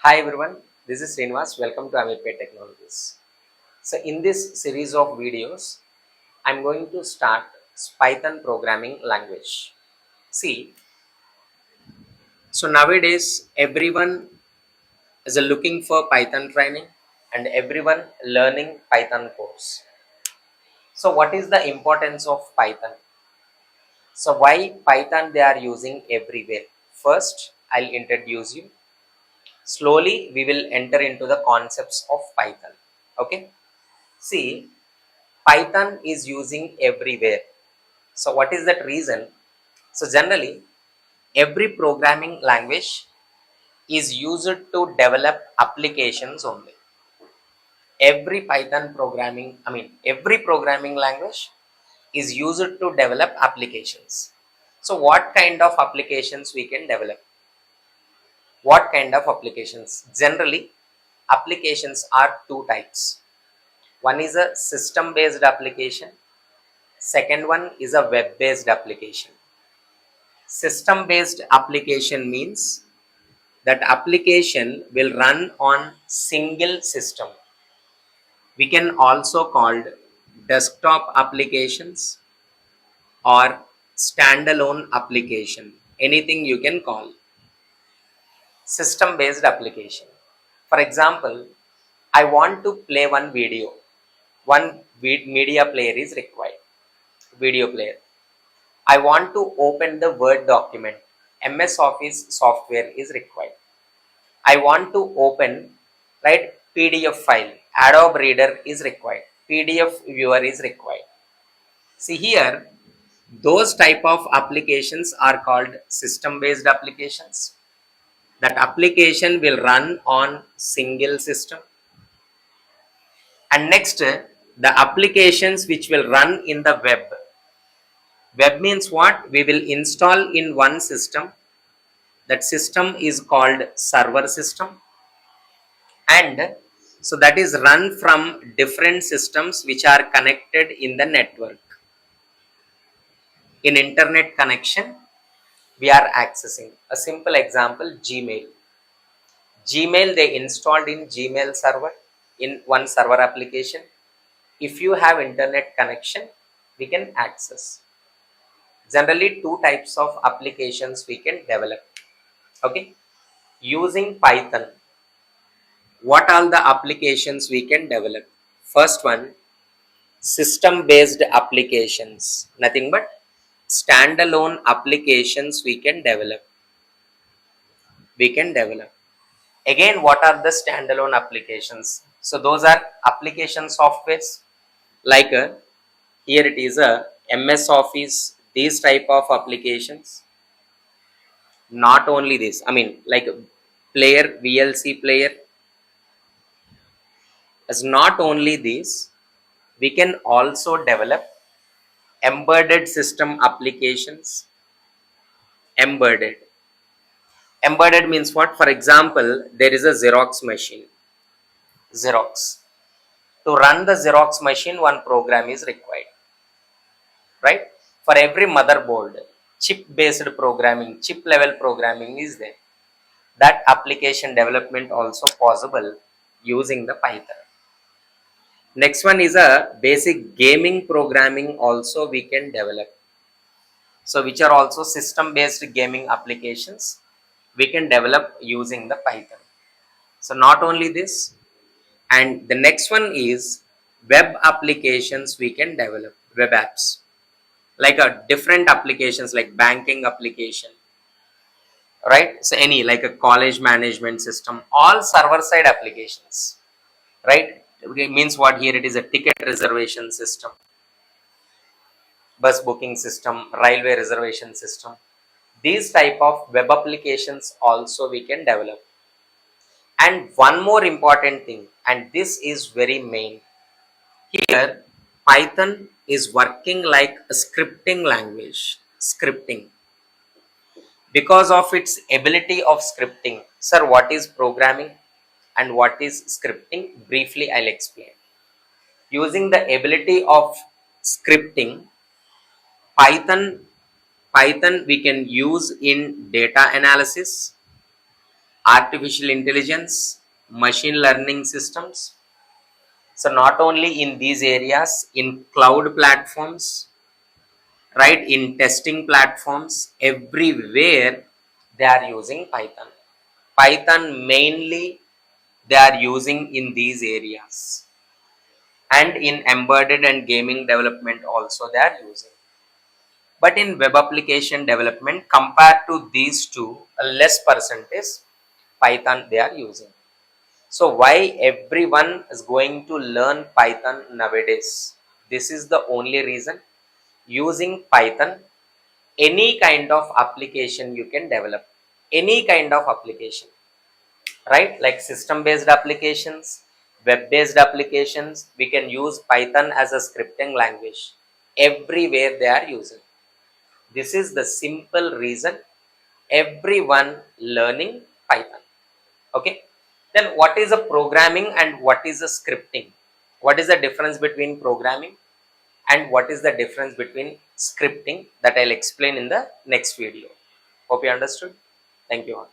Hi everyone, this is Srinivas. Welcome to Ameerpet Technologies. So in this series of videos, I'm going to start Python programming language. See, so nowadays everyone is looking for Python training and everyone learning Python course. So what is the importance of Python? So why Python they are using everywhere? First, I'll introduce you. Slowly we will enter into the concepts of Python. Okay. See, Python is using everywhere. So what is that reason? So generally, every programming language is used to develop applications only. Every programming language is used to develop applications. So what kind of applications we can develop? What kind of applications? Generally, applications are two types. One is a system based application. Second one is a web based application. System based application means that application will run on single system. We can also called desktop applications or standalone application. Anything you can call system based application. For example, I want to play one video. One media player is required. Video player. I want to open the Word document. MS Office software is required. I want to open, right, PDF file. Adobe Reader is required. PDF viewer is required. See here, those type of applications are called system based applications. That application will run on single system. And next, the applications which will run in the web. Web means what? We will install in one system. That system is called server system, and so that is run from different systems which are connected in the network. In internet connection, we are accessing a simple example: Gmail they installed in Gmail server in one server application. If you have internet connection, we can access. Generally two types of applications we can develop. Okay, using Python, what all the applications we can develop? First one, system based applications, nothing but standalone applications we can develop. Again, what are the standalone applications? So those are application softwares like here it is a MS Office, these type of applications. Not only this, like player, VLC player. As not only this, we can also develop embedded system applications. Embedded means what? For example, there is a Xerox machine. Xerox. To run the Xerox machine, one program is required, right? For every motherboard, chip based programming, chip level programming is there. That application development also possible using the Python. Next one is a basic gaming programming also we can develop. So which are also system based gaming applications we can develop using the Python. So not only this, and the next one is web applications we can develop, web apps, like a different applications like banking application, right? So any like a college management system, all server side applications, right? Okay, means what? Here it is a ticket reservation system, bus booking system, railway reservation system. These type of web applications also we can develop. And one more important thing, and this is very main, here Python is working like a scripting language. Scripting, because of its ability of scripting. Sir, what is programming and what is scripting? Briefly I'll explain. Using the ability of scripting, Python we can use in data analysis, artificial intelligence, machine learning systems. So not only in these areas, in cloud platforms, right, in testing platforms, everywhere they are using Python. Python mainly they are using in these areas, and in embedded and gaming development also they are using. But in web application development, compared to these two, a less percentage Python they are using. So why everyone is going to learn Python nowadays? This is the only reason. Using Python, any kind of application you can develop, any kind of application, right? Like system based applications, web based applications, we can use Python as a scripting language. Everywhere they are using. This is the simple reason everyone learning Python. Okay. Then what is a programming and what is a scripting? What is the difference between programming and what is the difference between scripting? That I'll explain in the next video. Hope you understood. Thank you all.